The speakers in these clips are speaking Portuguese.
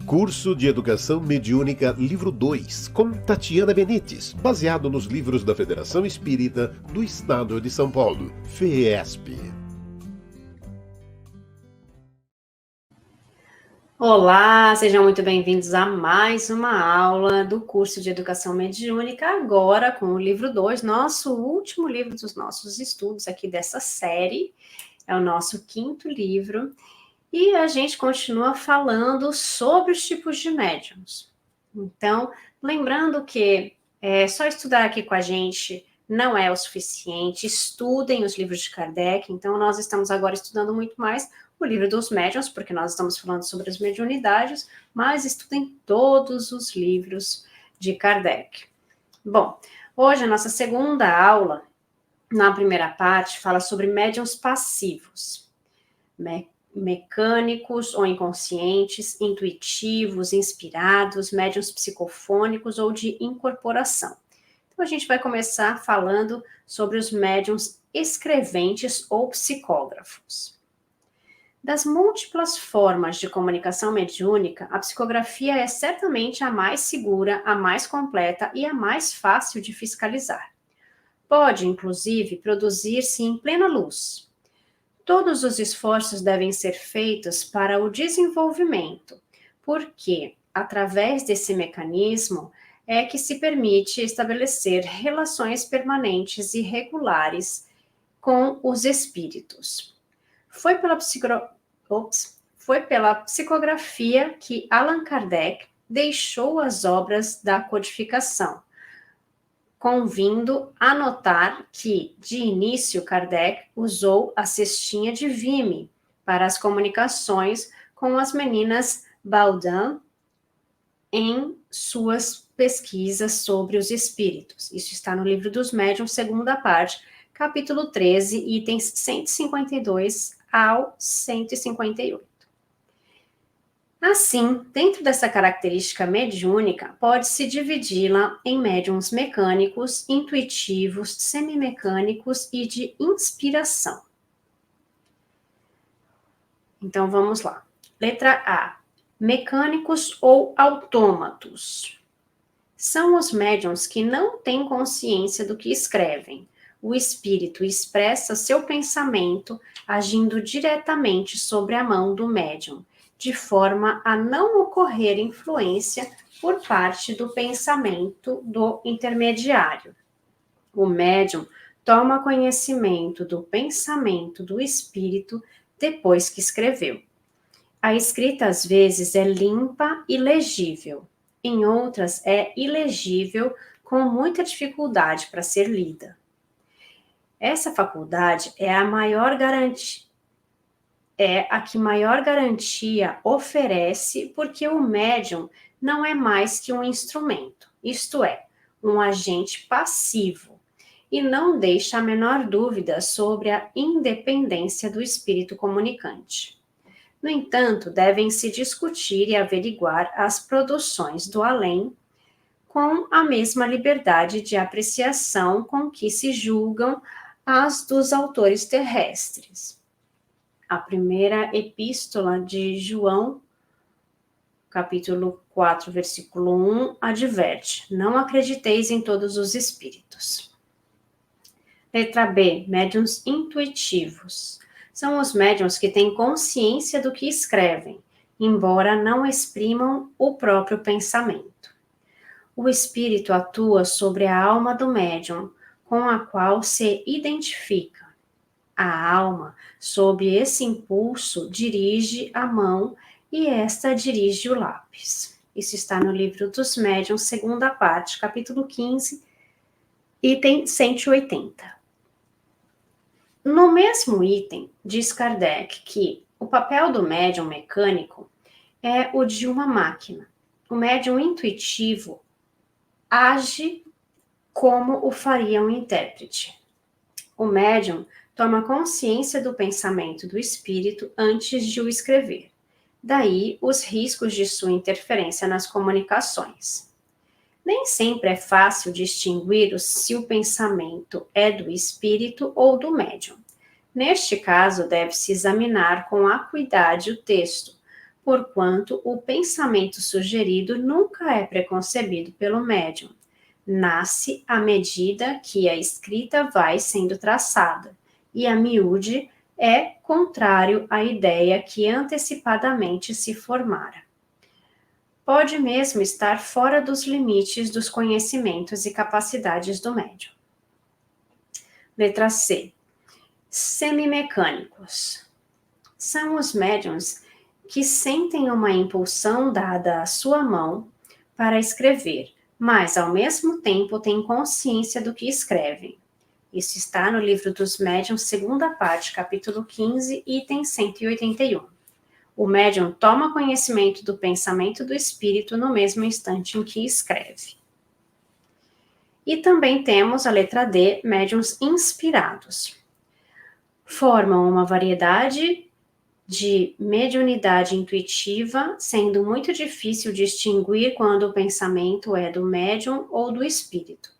Curso de Educação Mediúnica, livro 2, com Tatiana Benites, baseado nos livros da Federação Espírita do Estado de São Paulo, FEESP. Olá, sejam muito bem-vindos a mais uma aula do curso de Educação Mediúnica, agora com o livro 2, nosso último livro dos nossos estudos aqui dessa série, é o nosso 5º livro, e a gente continua falando sobre os tipos de médiums. Então, lembrando que só estudar aqui com a gente não é o suficiente, estudem os livros de Kardec, então nós estamos agora estudando muito mais o livro dos médiuns, porque nós estamos falando sobre as mediunidades, mas estudem todos os livros de Kardec. Bom, hoje a nossa segunda aula, na primeira parte, fala sobre médiuns passivos, mecânicos ou inconscientes, intuitivos, inspirados, médiuns psicofônicos ou de incorporação. Então a gente vai começar falando sobre os médiuns escreventes ou psicógrafos. Das múltiplas formas de comunicação mediúnica, a psicografia é certamente a mais segura, a mais completa e a mais fácil de fiscalizar. Pode, inclusive, produzir-se em plena luz. Todos os esforços devem ser feitos para o desenvolvimento, porque, através desse mecanismo, é que se permite estabelecer relações permanentes e regulares com os espíritos. Foi pela psicografia que Allan Kardec deixou as obras da codificação, convindo a notar que, de início, Kardec usou a cestinha de Vimy para as comunicações com as meninas Baudin em suas pesquisas sobre os espíritos. Isso está no Livro dos Médiuns, segunda parte, capítulo 13, itens 152 ao 158. Assim, dentro dessa característica mediúnica, pode-se dividi-la em médiuns mecânicos, intuitivos, semimecânicos e de inspiração. Então, vamos lá. Letra A. Mecânicos ou autômatos. São os médiuns que não têm consciência do que escrevem. O espírito expressa seu pensamento agindo diretamente sobre a mão do médium, de forma a não ocorrer influência por parte do pensamento do intermediário. O médium toma conhecimento do pensamento do espírito depois que escreveu. A escrita, às vezes, é limpa e legível. Em outras, é ilegível, com muita dificuldade para ser lida. Essa faculdade é a que maior garantia oferece, porque o médium não é mais que um instrumento, isto é, um agente passivo, e não deixa a menor dúvida sobre a independência do espírito comunicante. No entanto, devem-se discutir e averiguar as produções do além com a mesma liberdade de apreciação com que se julgam as dos autores terrestres. A primeira epístola de João, capítulo 4, versículo 1, adverte: não acrediteis em todos os espíritos. Letra B, médiuns intuitivos. São os médiuns que têm consciência do que escrevem, embora não exprimam o próprio pensamento. O espírito atua sobre a alma do médium, com a qual se identifica. A alma, sob esse impulso, dirige a mão e esta dirige o lápis. Isso está no Livro dos Médiuns, segunda parte, capítulo 15, item 180. No mesmo item, diz Kardec que o papel do médium mecânico é o de uma máquina. O médium intuitivo age como o faria um intérprete. O médium toma consciência do pensamento do espírito antes de o escrever. Daí os riscos de sua interferência nas comunicações. Nem sempre é fácil distinguir se o pensamento é do espírito ou do médium. Neste caso, deve-se examinar com acuidade o texto, porquanto o pensamento sugerido nunca é preconcebido pelo médium. Nasce à medida que a escrita vai sendo traçada, e a miúde é contrário à ideia que antecipadamente se formara. Pode mesmo estar fora dos limites dos conhecimentos e capacidades do médium. Letra C. Semimecânicos. São os médiuns que sentem uma impulsão dada à sua mão para escrever, mas ao mesmo tempo têm consciência do que escrevem. Isso está no Livro dos Médiuns, segunda parte, capítulo 15, item 181. O médium toma conhecimento do pensamento do espírito no mesmo instante em que escreve. E também temos a letra D, médiuns inspirados. Formam uma variedade de mediunidade intuitiva, sendo muito difícil distinguir quando o pensamento é do médium ou do espírito.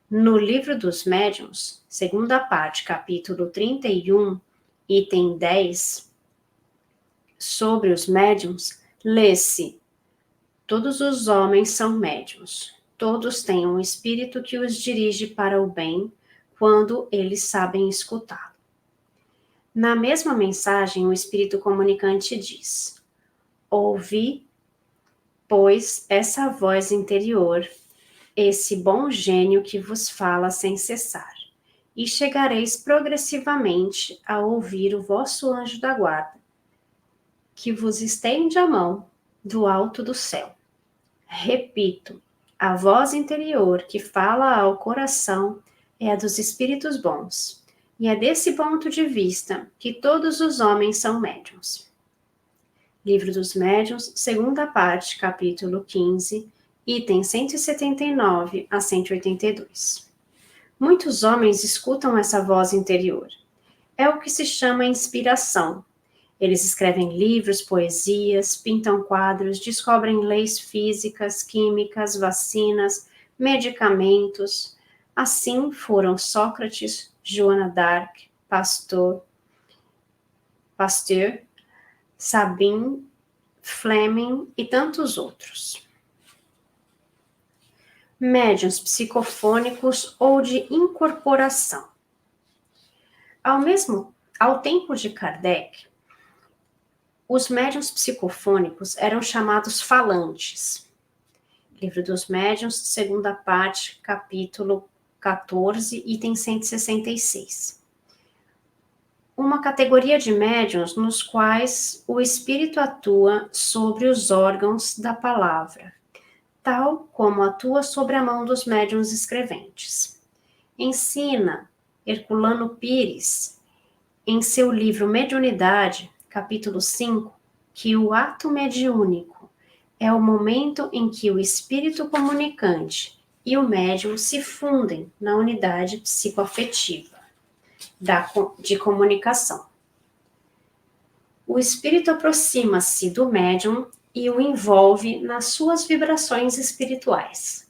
No Livro dos Médiuns, segunda parte, capítulo 31, item 10, sobre os médiuns, lê-se: todos os homens são médiuns, todos têm um espírito que os dirige para o bem, quando eles sabem escutá-lo. Na mesma mensagem, o espírito comunicante diz: ouvi, pois, essa voz interior, esse bom gênio que vos fala sem cessar, e chegareis progressivamente a ouvir o vosso anjo da guarda, que vos estende a mão do alto do céu. Repito, a voz interior que fala ao coração é a dos espíritos bons, e é desse ponto de vista que todos os homens são médiuns. Livro dos Médiuns, segunda parte, capítulo 15, item 179 a 182. Muitos homens escutam essa voz interior. É o que se chama inspiração. Eles escrevem livros, poesias, pintam quadros, descobrem leis físicas, químicas, vacinas, medicamentos. Assim foram Sócrates, Joana d'Arc, Pasteur, Sabine, Fleming e tantos outros. Médiuns psicofônicos ou de incorporação. Ao tempo de Kardec, os médiuns psicofônicos eram chamados falantes. Livro dos Médiuns, segunda parte, capítulo 14, item 166. Uma categoria de médiuns nos quais o espírito atua sobre os órgãos da palavra, tal como atua sobre a mão dos médiuns escreventes. Ensina Herculano Pires, em seu livro Mediunidade, capítulo 5, que o ato mediúnico é o momento em que o espírito comunicante e o médium se fundem na unidade psicoafetiva de comunicação. O espírito aproxima-se do médium e o envolve nas suas vibrações espirituais.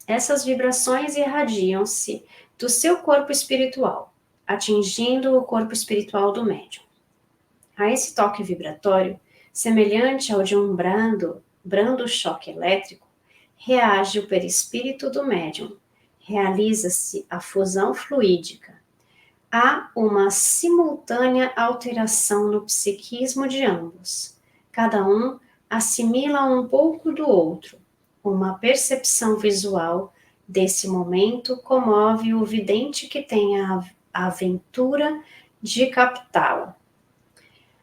Essas vibrações irradiam-se do seu corpo espiritual, atingindo o corpo espiritual do médium. A esse toque vibratório, semelhante ao de um brando choque elétrico, reage o perispírito do médium, realiza-se a fusão fluídica. Há uma simultânea alteração no psiquismo de ambos. Cada um assimila um pouco do outro. Uma percepção visual desse momento comove o vidente que tem a aventura de captá-la.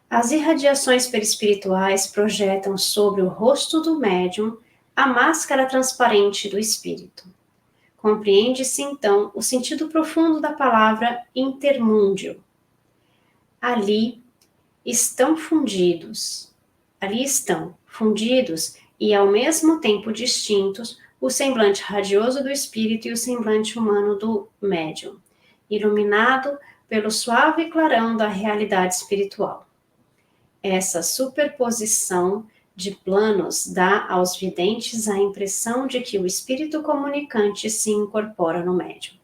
As irradiações perispirituais projetam sobre o rosto do médium a máscara transparente do espírito. Compreende-se, então, o sentido profundo da palavra intermúndio. Ali estão fundidos e, ao mesmo tempo distintos, o semblante radioso do espírito e o semblante humano do médium, iluminado pelo suave clarão da realidade espiritual. Essa superposição de planos dá aos videntes a impressão de que o espírito comunicante se incorpora no médium.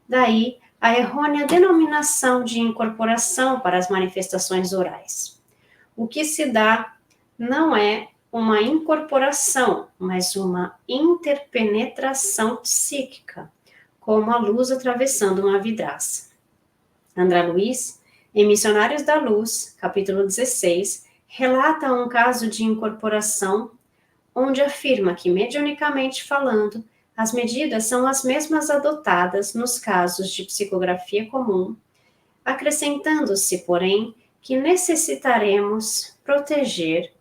Daí a errônea denominação de incorporação para as manifestações orais. o que se dá não é uma incorporação, mas uma interpenetração psíquica, como a luz atravessando uma vidraça. André Luiz, em Missionários da Luz, capítulo 16, relata um caso de incorporação onde afirma que, mediunicamente falando, as medidas são as mesmas adotadas nos casos de psicografia comum, acrescentando-se, porém, que necessitaremos proteger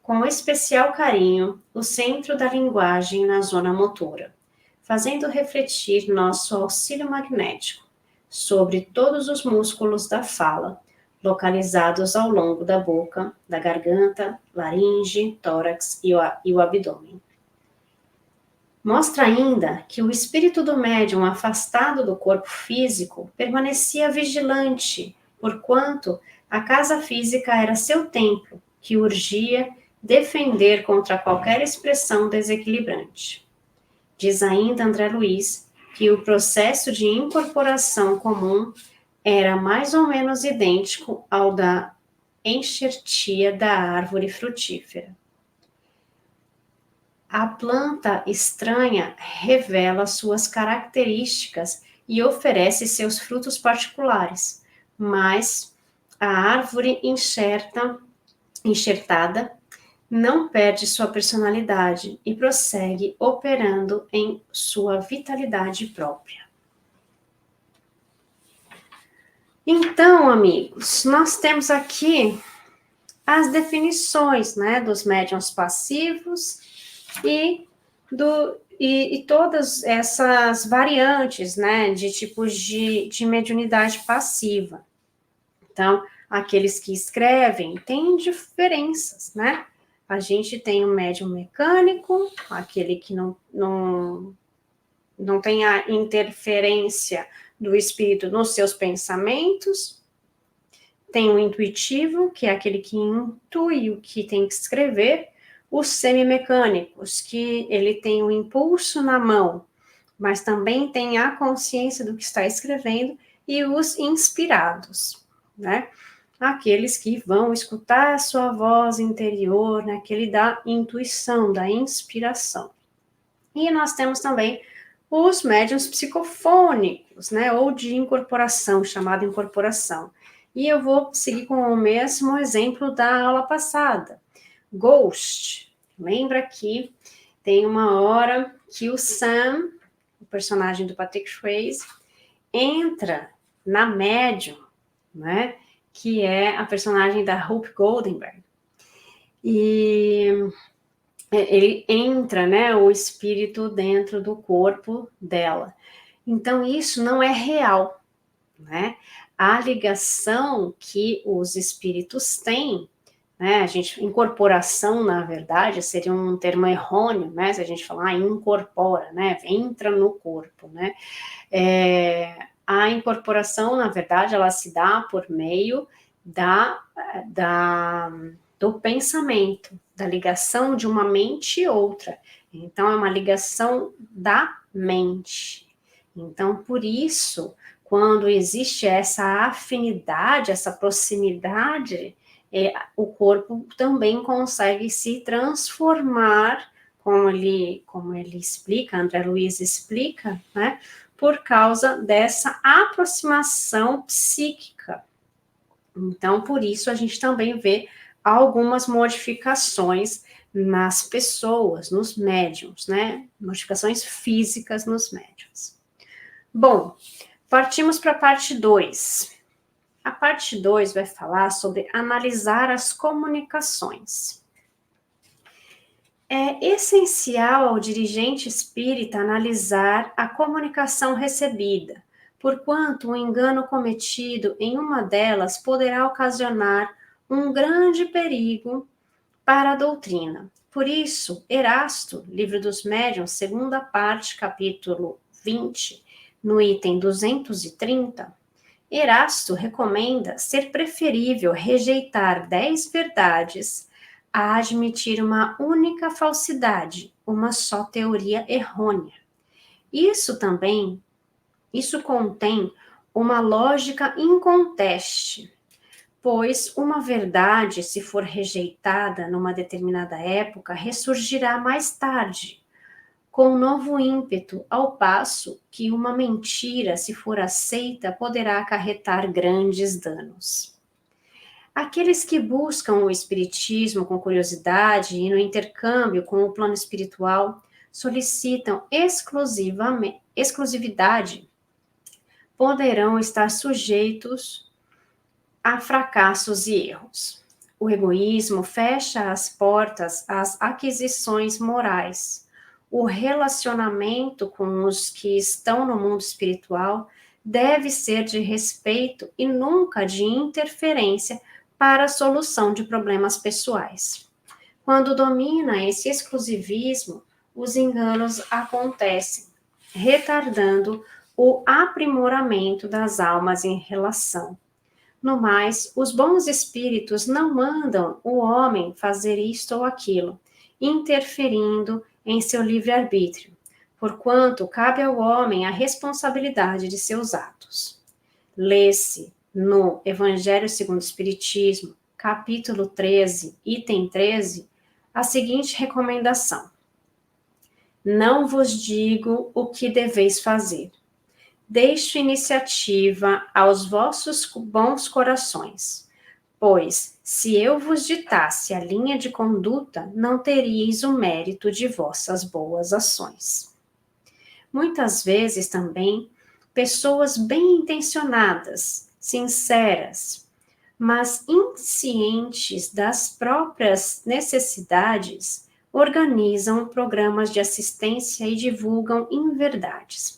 com especial carinho o centro da linguagem na zona motora, fazendo refletir nosso auxílio magnético sobre todos os músculos da fala, localizados ao longo da boca, da garganta, laringe, tórax e o abdômen. Mostra ainda que o espírito do médium afastado do corpo físico permanecia vigilante, porquanto a casa física era seu templo, que urgia defender contra qualquer expressão desequilibrante. Diz ainda André Luiz que o processo de incorporação comum era mais ou menos idêntico ao da enxertia da árvore frutífera. A planta estranha revela suas características e oferece seus frutos particulares, mas a árvore enxertada não perde sua personalidade e prossegue operando em sua vitalidade própria. Então, amigos, nós temos aqui as definições, né, dos médiuns passivos e todas essas variantes, né, de tipos de mediunidade passiva. Então, aqueles que escrevem têm diferenças, né? A gente tem o médium mecânico, aquele que não tem a interferência do espírito nos seus pensamentos. Tem o intuitivo, que é aquele que intui o que tem que escrever. Os semimecânicos, que ele tem o impulso na mão, mas também tem a consciência do que está escrevendo. E os inspirados, né? Aqueles que vão escutar a sua voz interior, né? Aquele da intuição, da inspiração. E nós temos também os médiuns psicofônicos, né? Ou de incorporação, chamada incorporação. E eu vou seguir com o mesmo exemplo da aula passada. Ghost. Lembra que tem uma hora que o Sam, o personagem do Patrick Swayze, entra na médium, né? Que é a personagem da Hope Goldenberg. E ele entra, né, o espírito dentro do corpo dela. Então, isso não é real, né? A ligação que os espíritos têm, né? Incorporação, na verdade, seria um termo errôneo, né? Se a gente falar incorpora, né? Entra no corpo, né? A incorporação, na verdade, ela se dá por meio do pensamento, da ligação de uma mente e outra. Então, é uma ligação da mente. Então, por isso, quando existe essa afinidade, essa proximidade, o corpo também consegue se transformar, como ele explica, André Luiz explica, né? Por causa dessa aproximação psíquica. Então, por isso, a gente também vê algumas modificações nas pessoas, nos médiums, né? Modificações físicas nos médiums. Bom, partimos para a parte 2. A parte 2 vai falar sobre analisar as comunicações. É essencial ao dirigente espírita analisar a comunicação recebida, porquanto o engano cometido em uma delas poderá ocasionar um grande perigo para a doutrina. Por isso, Erasto, Livro dos Médiuns, segunda parte, capítulo 20, no item 230, Erasto recomenda ser preferível rejeitar 10 verdades a admitir uma única falsidade, uma só teoria errônea. Isso contém uma lógica inconteste, pois uma verdade, se for rejeitada numa determinada época, ressurgirá mais tarde, com um novo ímpeto, ao passo que uma mentira, se for aceita, poderá acarretar grandes danos. Aqueles que buscam o espiritismo com curiosidade e no intercâmbio com o plano espiritual solicitam exclusividade, poderão estar sujeitos a fracassos e erros. O egoísmo fecha as portas às aquisições morais. O relacionamento com os que estão no mundo espiritual deve ser de respeito e nunca de interferência para a solução de problemas pessoais. Quando domina esse exclusivismo, os enganos acontecem, retardando o aprimoramento das almas em relação. No mais, os bons espíritos não mandam o homem fazer isto ou aquilo, interferindo em seu livre-arbítrio, porquanto cabe ao homem a responsabilidade de seus atos. Lê-se no Evangelho segundo o Espiritismo, capítulo 13, item 13, a seguinte recomendação: não vos digo o que deveis fazer. Deixo iniciativa aos vossos bons corações, pois, se eu vos ditasse a linha de conduta, não teríeis o mérito de vossas boas ações. Muitas vezes também, pessoas bem intencionadas, sinceras, mas inscientes das próprias necessidades, organizam programas de assistência e divulgam inverdades.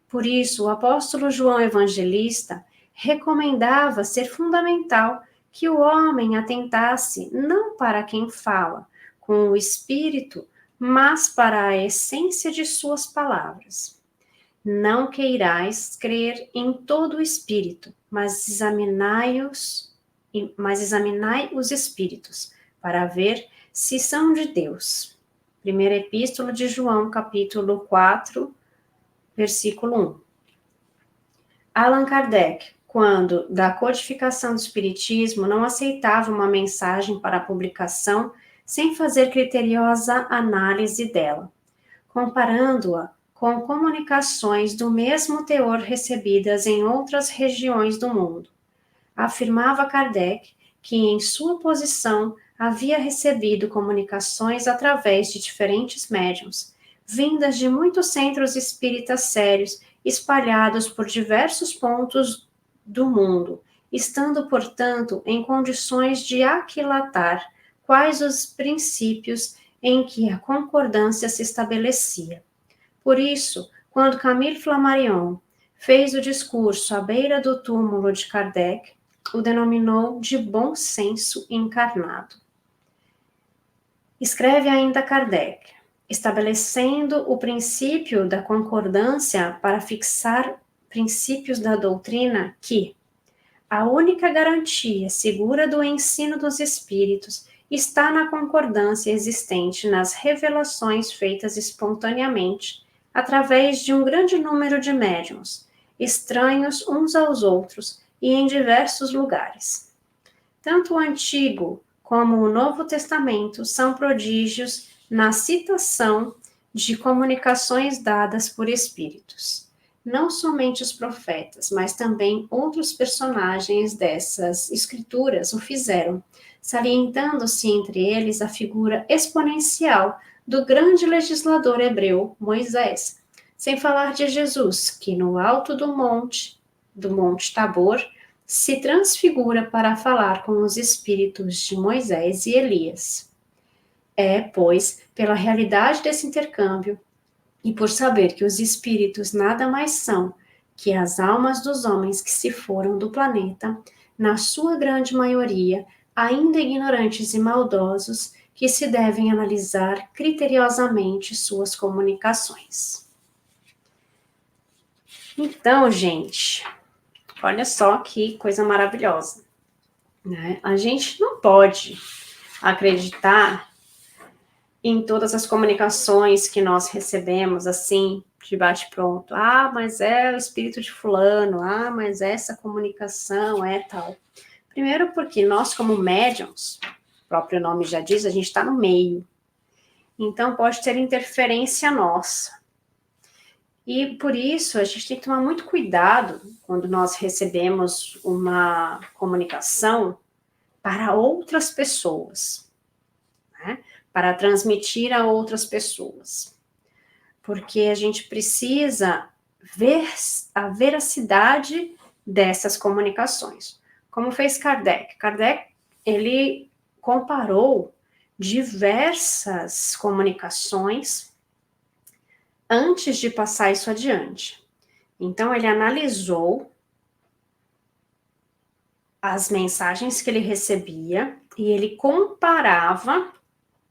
Por isso, o apóstolo João Evangelista recomendava ser fundamental que o homem atentasse não para quem fala com o espírito, mas para a essência de suas palavras. Não queirais crer em todo o espírito, mas examinai os espíritos, para ver se são de Deus. Primeira Epístola de João, capítulo 4, versículo 1. Allan Kardec, quando da codificação do Espiritismo, não aceitava uma mensagem para publicação sem fazer criteriosa análise dela, comparando-a com comunicações do mesmo teor recebidas em outras regiões do mundo. Afirmava Kardec que, em sua posição, havia recebido comunicações através de diferentes médiuns, vindas de muitos centros espíritas sérios, espalhados por diversos pontos do mundo, estando, portanto, em condições de aquilatar quais os princípios em que a concordância se estabelecia. Por isso, quando Camille Flammarion fez o discurso à beira do túmulo de Kardec, o denominou de bom senso encarnado. Escreve ainda Kardec, estabelecendo o princípio da concordância para fixar princípios da doutrina que a única garantia segura do ensino dos espíritos está na concordância existente nas revelações feitas espontaneamente através de um grande número de médiuns, estranhos uns aos outros e em diversos lugares. Tanto o Antigo como o Novo Testamento são prodígios na citação de comunicações dadas por espíritos. Não somente os profetas, mas também outros personagens dessas escrituras o fizeram, salientando-se entre eles a figura exponencial do grande legislador hebreu Moisés, sem falar de Jesus, que no alto do Monte Tabor, se transfigura para falar com os espíritos de Moisés e Elias. É, pois, pela realidade desse intercâmbio e por saber que os espíritos nada mais são que as almas dos homens que se foram do planeta, na sua grande maioria, ainda ignorantes e maldosos, que se devem analisar criteriosamente suas comunicações. Então, gente, olha só que coisa maravilhosa, né? A gente não pode acreditar em todas as comunicações que nós recebemos, assim, de bate-pronto. Ah, mas é o espírito de fulano. Ah, mas essa comunicação é tal. Primeiro porque nós, como médiums, o próprio nome já diz, a gente está no meio. Então, pode ter interferência nossa. E por isso, a gente tem que tomar muito cuidado quando nós recebemos uma comunicação para outras pessoas, né? Para transmitir a outras pessoas. Porque a gente precisa ver a veracidade dessas comunicações. Como fez Kardec? Kardec, ele comparou diversas comunicações antes de passar isso adiante. Então, ele analisou as mensagens que ele recebia e ele comparava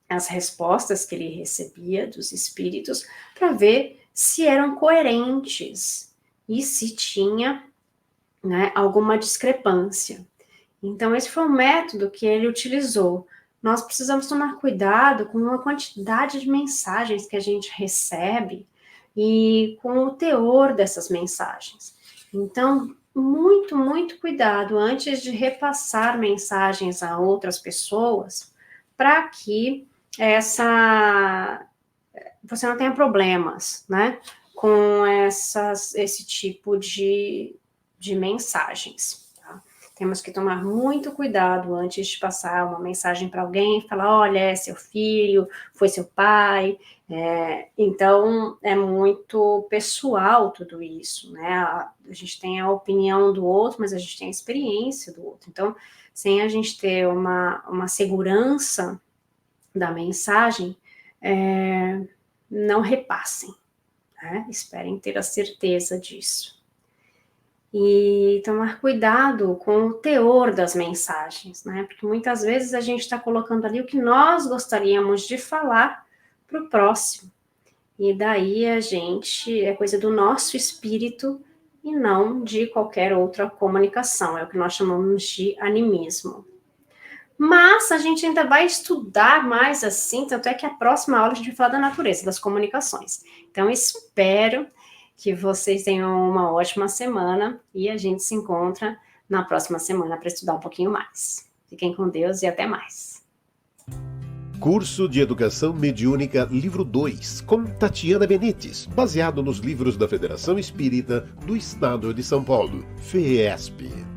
as respostas que ele recebia dos espíritos para ver se eram coerentes e se tinha, né, alguma discrepância. Então, esse foi o método que ele utilizou. Nós precisamos tomar cuidado com a quantidade de mensagens que a gente recebe e com o teor dessas mensagens. Então, muito, muito cuidado antes de repassar mensagens a outras pessoas para que você não tenha problemas, né, com esse tipo de mensagens. Tá? Temos que tomar muito cuidado antes de passar uma mensagem para alguém e falar, olha, é seu filho, foi seu pai. Então, é muito pessoal tudo isso, né? A gente tem a opinião do outro, mas a gente tem a experiência do outro. Então, sem a gente ter uma segurança da mensagem, não repassem, né? Esperem ter a certeza disso. E tomar cuidado com o teor das mensagens, né? Porque muitas vezes a gente está colocando ali o que nós gostaríamos de falar para o próximo. E daí é coisa do nosso espírito e não de qualquer outra comunicação. É o que nós chamamos de animismo. Mas a gente ainda vai estudar mais assim, tanto é que a próxima aula a gente vai falar da natureza, das comunicações. Então, espero que vocês tenham uma ótima semana e a gente se encontra na próxima semana para estudar um pouquinho mais. Fiquem com Deus e até mais. Curso de Educação Mediúnica, livro 2, com Tatiana Benites, baseado nos livros da Federação Espírita do Estado de São Paulo, FEESP.